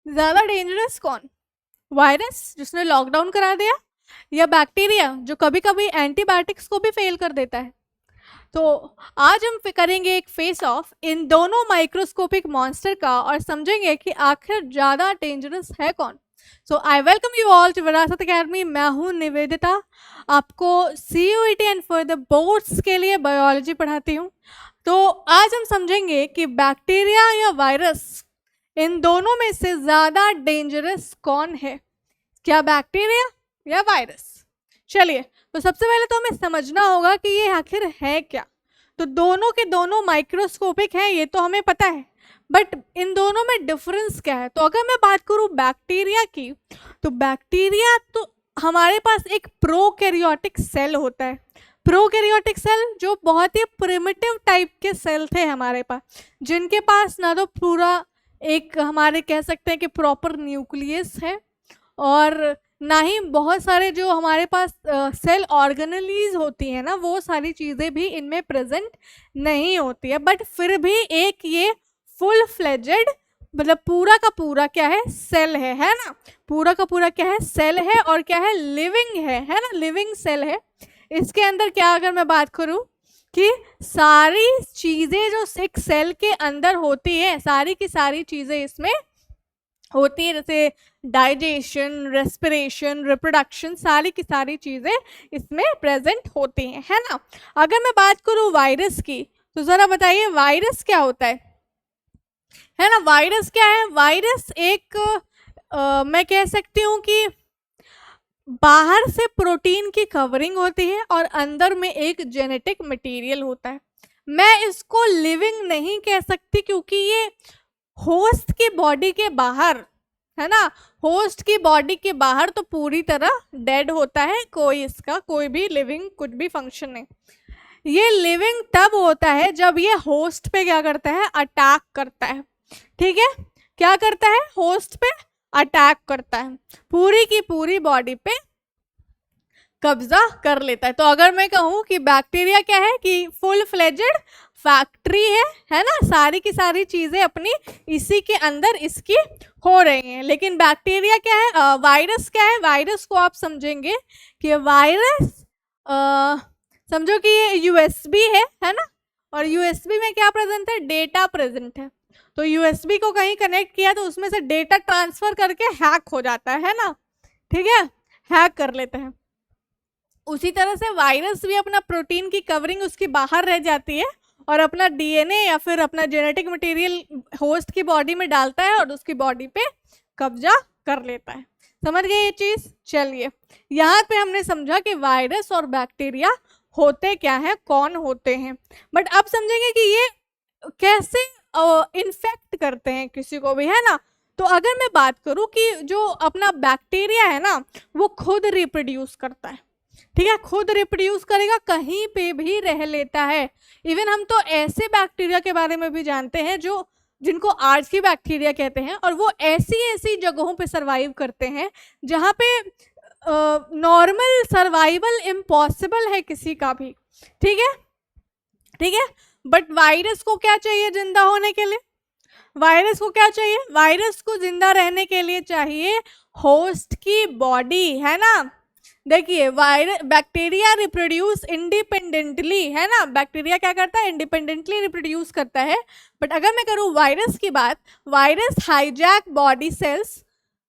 ज्यादा डेंजरस कौन? वायरस जिसने लॉकडाउन करा दिया, या बैक्टीरिया जो कभी कभी एंटीबायोटिक्स को भी फेल कर देता है? तो आज हम करेंगे एक फेस ऑफ इन दोनों माइक्रोस्कोपिक मॉन्स्टर का और समझेंगे कि आखिर ज्यादा डेंजरस है कौन। So I welcome you all to Virasat academy. मैं हूं निवेदिता, आपको CUET and for the boards के लिए बायोलॉजी पढ़ाती हूँ। तो आज हम समझेंगे कि बैक्टीरिया या वायरस, इन दोनों में से ज्यादा डेंजरस कौन है, क्या बैक्टीरिया या वायरस? चलिए, तो सबसे पहले तो हमें समझना होगा कि ये आखिर है क्या। तो दोनों के दोनों माइक्रोस्कोपिक हैं, ये तो हमें पता है, बट इन दोनों में डिफरेंस क्या है? तो अगर मैं बात करूं बैक्टीरिया की, तो बैक्टीरिया तो हमारे पास एक प्रोकैरियोटिक सेल होता है। प्रोकैरियोटिक सेल जो बहुत ही प्रिमिटिव टाइप के सेल थे हमारे पास, जिनके पास ना तो पूरा एक हमारे कह सकते हैं कि प्रॉपर न्यूक्लियस है, और ना ही बहुत सारे जो हमारे पास सेल ऑर्गेनेलीज होती हैं ना, वो सारी चीज़ें भी इनमें प्रेजेंट नहीं होती है। बट फिर भी एक ये फुल फ्लेजेड, मतलब पूरा का पूरा क्या है, सेल है ना। पूरा का पूरा क्या है, सेल है, और क्या है, लिविंग है ना, लिविंग सेल है। इसके अंदर क्या, अगर मैं बात करूं कि सारी चीज़ें जो एक सेल के अंदर होती है, सारी की सारी चीज़ें इसमें होती है, जैसे डाइजेशन, रेस्पिरेशन, रिप्रोडक्शन, सारी की सारी चीज़ें इसमें प्रेजेंट होती हैं, है ना। अगर मैं बात करूं वायरस की, तो ज़रा बताइए वायरस क्या होता है ना। वायरस क्या है? वायरस एक मैं कह सकती हूँ कि बाहर से प्रोटीन की कवरिंग होती है और अंदर में एक जेनेटिक मटेरियल होता है। मैं इसको लिविंग नहीं कह सकती क्योंकि ये होस्ट की बॉडी के बाहर, है ना, होस्ट की बॉडी के बाहर तो पूरी तरह डेड होता है, कोई इसका कोई भी लिविंग कुछ भी फंक्शन नहीं। ये लिविंग तब होता है जब ये होस्ट पे क्या करता है, अटैक करता है। ठीक है, क्या करता है, होस्ट पे अटैक करता है, पूरी की पूरी बॉडी पे कब्जा कर लेता है। तो अगर मैं कहूँ कि बैक्टीरिया क्या है, कि फुल फ्लेजेड फैक्ट्री है ना, सारी की सारी चीजें अपनी इसी के अंदर इसकी हो रही हैं। लेकिन बैक्टीरिया क्या है, वायरस क्या है? वायरस को आप समझेंगे कि वायरस समझो कि ये USB है ना, और USB में क्या प्रेजेंट है, डेटा प्रेजेंट है। तो USB को कहीं कनेक्ट किया तो उसमें से डेटा ट्रांसफर करके हैक हो जाता है ना, ठीक है, हैक कर लेते हैं। उसी तरह से वायरस भी अपना प्रोटीन की कवरिंग उसकी बाहर रह जाती है और अपना DNA या फिर अपना जेनेटिक मटेरियल होस्ट की बॉडी में डालता है और उसकी बॉडी पे कब्जा कर लेता है। समझ गए ये चीज? चलिए, यहाँ पे हमने समझा कि वायरस और बैक्टीरिया होते क्या है, कौन होते हैं। बट अब समझेंगे कि ये कैसे इन्फेक्ट करते हैं किसी को भी, है ना। तो अगर मैं बात करूं कि जो अपना बैक्टीरिया है ना, वो खुद रिप्रोड्यूस करता है, ठीक है, खुद रिप्रोड्यूस करेगा, कहीं पे भी रह लेता है। इवन हम तो ऐसे बैक्टीरिया के बारे में भी जानते हैं जो जिनको आर्ची बैक्टीरिया कहते हैं, और वो ऐसी ऐसी जगहों पे सरवाइव करते हैं जहाँ पे नॉर्मल सर्वाइवल इम्पॉसिबल है किसी का भी, ठीक है, ठीक है। बट वायरस को क्या चाहिए जिंदा होने के लिए? वायरस को क्या चाहिए? वायरस को जिंदा रहने के लिए चाहिए होस्ट की बॉडी, है ना। देखिए, वायरस बैक्टीरिया रिप्रोड्यूस इंडिपेंडेंटली, है ना, बैक्टीरिया क्या करता है, इंडिपेंडेंटली रिप्रोड्यूस करता है। बट अगर मैं करूँ वायरस की बात, वायरस हाईजैक बॉडी सेल्स।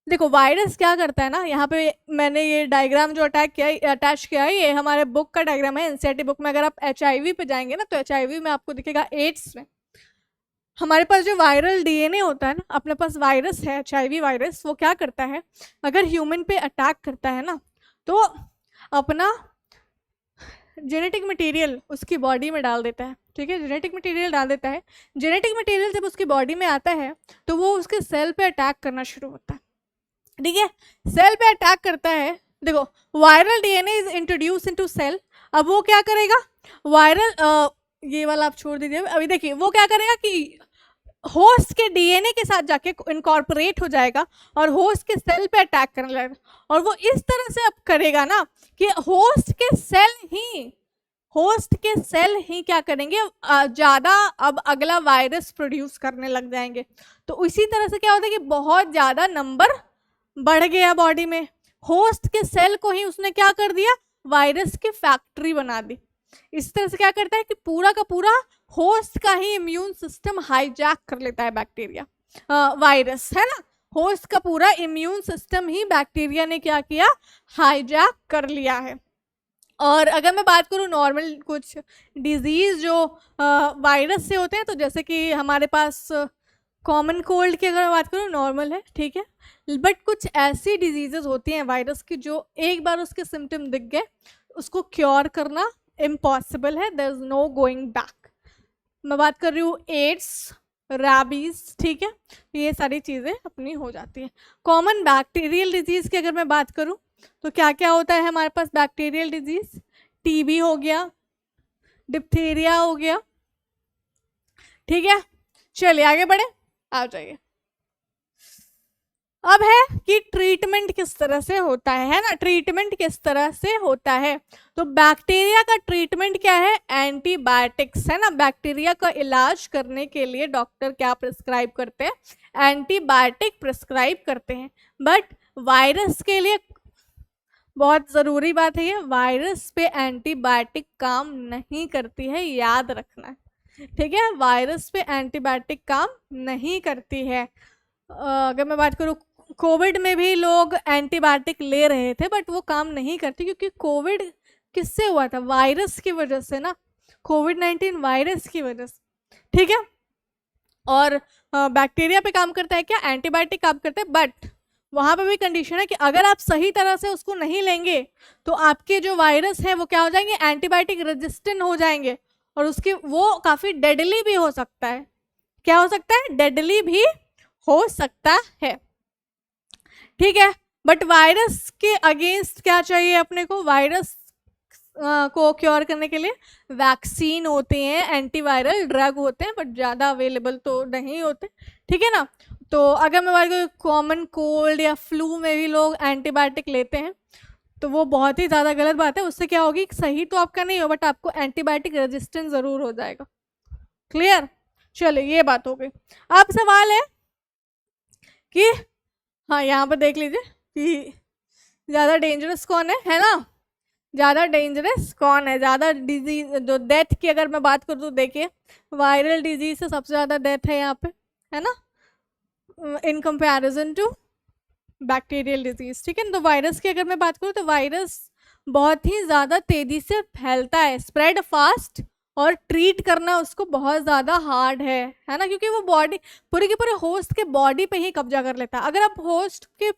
देखो वायरस क्या करता है ना, यहाँ पे मैंने ये डायग्राम जो अटैच किया है, ये हमारे बुक का डायग्राम है, NCERT बुक में। अगर आप HIV पे जाएंगे ना, तो HIV में आपको दिखेगा एड्स में हमारे पास जो वायरल DNA होता है ना, अपने पास वायरस है HIV वायरस, वो क्या करता है, अगर ह्यूमन पे अटैक करता है ना, तो अपना जेनेटिक मटेरियल उसकी बॉडी में डाल देता है, ठीक है, जेनेटिक मटेरियल डाल देता है। जेनेटिक मटेरियल जब उसकी बॉडी में आता है तो वो उसके सेल पे अटैक करना शुरू होता है, ठीक है, सेल पे अटैक करता है। देखो, viral DNA is introduce into cell. अब वो क्या करेगा, वायरल ये वाला आप छोड़ दीजिए, अभी देखिए वो क्या करेगा कि होस्ट के DNA के साथ जाके इनकॉर्पोरेट हो जाएगा और होस्ट के सेल पे अटैक करने लगेगा। और वो इस तरह से अब करेगा ना कि होस्ट के सेल ही होस्ट के सेल ही क्या करेंगे, ज़्यादा अब अगला वायरस प्रोड्यूस करने लग जाएंगे। तो इसी तरह से क्या होता है कि बहुत ज़्यादा नंबर बढ़ गया बॉडी में, होस्ट के सेल को ही उसने क्या कर दिया, वायरस की फैक्ट्री बना दी। इस तरह से क्या करता है कि पूरा का पूरा होस्ट का ही इम्यून सिस्टम हाईजैक कर लेता है बैक्टीरिया, वायरस, है ना। होस्ट का पूरा इम्यून सिस्टम ही बैक्टीरिया ने क्या किया, हाईजैक कर लिया है। और अगर मैं बात करूँ नॉर्मल कुछ डिजीज जो वायरस से होते हैं, तो जैसे कि हमारे पास कॉमन कोल्ड की अगर मैं बात करूँ नॉर्मल है, ठीक है, बट कुछ ऐसी डिजीजेस होती हैं वायरस की जो एक बार उसके सिम्टम दिख गए उसको क्योर करना इम्पॉसिबल है, there is no going back. मैं बात कर रही हूँ एड्स, रैबीज, ठीक है, ये सारी चीज़ें अपनी हो जाती हैं। कॉमन बैक्टीरियल डिजीज़ की अगर मैं बात करूँ तो क्या क्या होता है हमारे पास बैक्टीरियल डिजीज़, टीबी हो गया, डिप्थीरिया हो गया, ठीक है। चलिए आगे बढ़े, आ जाइए। अब है कि ट्रीटमेंट किस तरह से होता है ना, ट्रीटमेंट किस तरह से होता है। तो बैक्टीरिया का ट्रीटमेंट क्या है, एंटीबायोटिक्स, है ना। बैक्टीरिया का इलाज करने के लिए डॉक्टर क्या प्रिस्क्राइब करते हैं, एंटीबायोटिक प्रिस्क्राइब करते हैं। बट वायरस के लिए बहुत ज़रूरी बात है, ये वायरस पे एंटीबायोटिक काम नहीं करती है, याद रखना है, ठीक है। वायरस पे एंटीबायोटिक काम नहीं करती है। अगर मैं बात करूँ कोविड में भी लोग एंटीबायोटिक ले रहे थे बट वो काम नहीं करती, क्योंकि कोविड किससे हुआ था, वायरस की वजह से ना, कोविड-19 वायरस की वजह से, ठीक है। और बैक्टीरिया पे काम करता है क्या, एंटीबायोटिक काम करता है, बट वहाँ पे भी कंडीशन है कि अगर आप सही तरह से उसको नहीं लेंगे तो आपके जो वायरस हैं वो क्या हो जाएंगे, एंटीबायोटिक रेजिस्टेंट हो जाएंगे, और उसकी वो काफ़ी डेडली भी हो सकता है। क्या हो सकता है, डेडली भी हो सकता है, ठीक है। बट वायरस के अगेंस्ट क्या चाहिए अपने को, वायरस को क्योर करने के लिए वैक्सीन होते हैं, एंटीवायरल ड्रग होते हैं, बट ज़्यादा अवेलेबल तो नहीं होते, ठीक है ना। तो अगर मैं बात करूँ कॉमन कोल्ड या फ्लू में भी लोग एंटीबायोटिक लेते हैं तो वो बहुत ही ज़्यादा गलत बात है। उससे क्या होगी, सही तो आपका नहीं हो बट आपको एंटीबायोटिक रेजिस्टेंस ज़रूर हो जाएगा। क्लियर, चलिए ये बात हो गई। अब सवाल है कि हाँ यहाँ पर देख लीजिए कि ज़्यादा डेंजरस कौन है ना, ज़्यादा डेंजरस कौन है, ज़्यादा डिजीज जो डेथ की अगर मैं बात करूँ तो देखिए वायरल डिजीज से सबसे ज़्यादा डेथ है यहाँ पे, है ना, in comparison to bacterial disease, ठीक है। तो वायरस की अगर मैं बात करूँ तो वायरस बहुत ही ज़्यादा तेज़ी से फैलता है, स्प्रेड फास्ट, और ट्रीट करना उसको बहुत ज़्यादा हार्ड है ना, क्योंकि वो बॉडी पूरे के पूरे होस्ट के बॉडी पे ही कब्जा कर लेता है। अगर आप होस्ट के,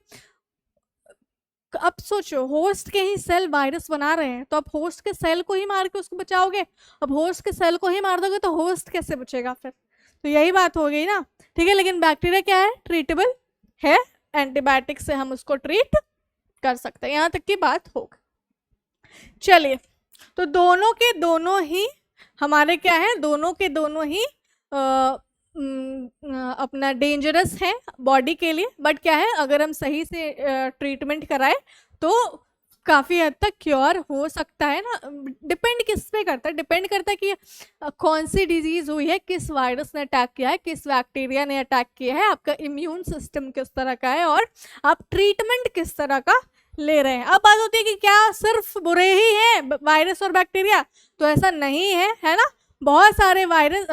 अब सोचो होस्ट के ही सेल वायरस बना रहे हैं तो आप होस्ट के सेल को ही मार के उसको बचाओगे, अब होस्ट के सेल को ही मार दोगे तो होस्ट कैसे बचेगा फिर, तो यही बात हो गई ना, ठीक है। लेकिन बैक्टीरिया क्या है, ट्रीटेबल है, एंटीबायोटिक से हम उसको ट्रीट कर सकते हैं, यहाँ तक की बात होगी। चलिए, तो दोनों के दोनों ही हमारे क्या है, दोनों के दोनों ही अपना डेंजरस है बॉडी के लिए, बट क्या है अगर हम सही से ट्रीटमेंट कराए तो काफ़ी हद तक क्योर हो सकता है ना। डिपेंड किस पे करता है, डिपेंड करता है कि कौन सी डिजीज़ हुई है, किस वायरस ने अटैक किया है, किस बैक्टीरिया ने अटैक किया है, आपका इम्यून सिस्टम किस तरह का है, और आप ट्रीटमेंट किस तरह का ले रहे हैं। अब बात होती है कि क्या सिर्फ बुरे ही हैं वायरस और बैक्टीरिया, तो ऐसा नहीं है ना। बहुत सारे वायरस,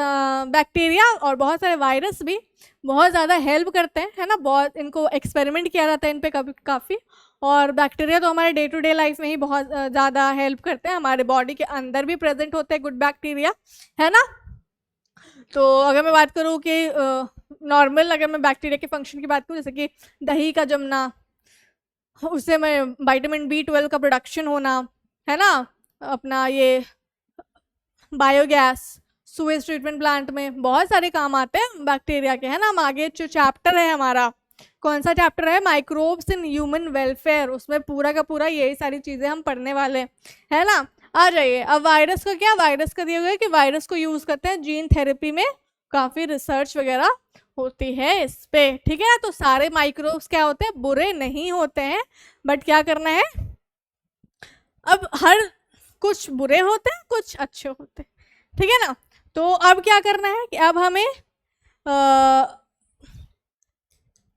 बैक्टीरिया और बहुत सारे वायरस भी बहुत ज़्यादा हेल्प करते हैं, है ना, बहुत इनको एक्सपेरिमेंट किया जाता है इन पे कभी काफ़ी, और बैक्टीरिया तो हमारे डे टू डे लाइफ में ही बहुत ज़्यादा हेल्प करते हैं, हमारे बॉडी के अंदर भी प्रेजेंट होते हैं गुड बैक्टीरिया, है ना। तो अगर मैं बात करूँ कि नॉर्मल अगर मैं बैक्टीरिया के फंक्शन की बात करूँ, जैसे कि दही का जमना, उससे में विटामिन B12 का प्रोडक्शन होना, है ना, अपना ये बायोगैस, सुएज ट्रीटमेंट प्लांट में बहुत सारे काम आते हैं बैक्टीरिया के, है ना। हम आगे जो चैप्टर है हमारा, कौन सा चैप्टर है, माइक्रोब्स इन ह्यूमन वेलफेयर, उसमें पूरा का पूरा यही सारी चीज़ें हम पढ़ने वाले हैं ना। आ जाइए, अब वायरस का क्या, वायरस का दिया गया है कि वायरस को यूज़ करते हैं जीन थेरेपी में, काफ़ी रिसर्च वगैरह होती है इस पे, ठीक है ना। तो सारे माइक्रोब्स क्या होते हैं, बुरे नहीं होते हैं, बट क्या करना है, अब हर कुछ बुरे होते हैं, कुछ अच्छे होते हैं, ठीक है ना। तो अब क्या करना है कि अब हमें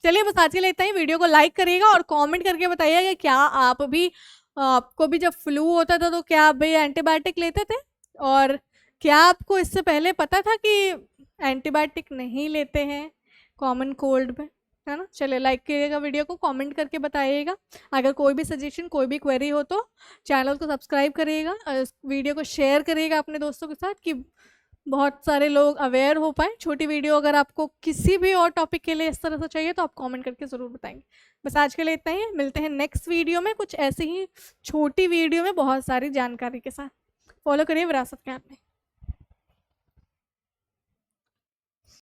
चलिए बस आज के लिए इतना ही। वीडियो को लाइक करिएगा और कमेंट करके बताइएगा क्या आपको भी जब फ्लू होता था तो क्या आप भी एंटीबायोटिक लेते थे, और क्या आपको इससे पहले पता था कि एंटीबायोटिक नहीं लेते हैं कॉमन कोल्ड में, है ना। चलिए लाइक करिएगा वीडियो को, कमेंट करके बताइएगा। अगर कोई भी सजेशन, कोई भी क्वेरी हो तो चैनल को सब्सक्राइब करिएगा, वीडियो को शेयर करिएगा अपने दोस्तों के साथ कि बहुत सारे लोग अवेयर हो पाए। छोटी वीडियो अगर आपको किसी भी और टॉपिक के लिए इस तरह से चाहिए तो आप कमेंट करके ज़रूर बताएंगे। बस आज के लिए इतना ही, मिलते हैं नेक्स्ट वीडियो में कुछ ऐसी ही छोटी वीडियो में बहुत सारी जानकारी के साथ। फॉलो करिए विरासत ज्ञान में।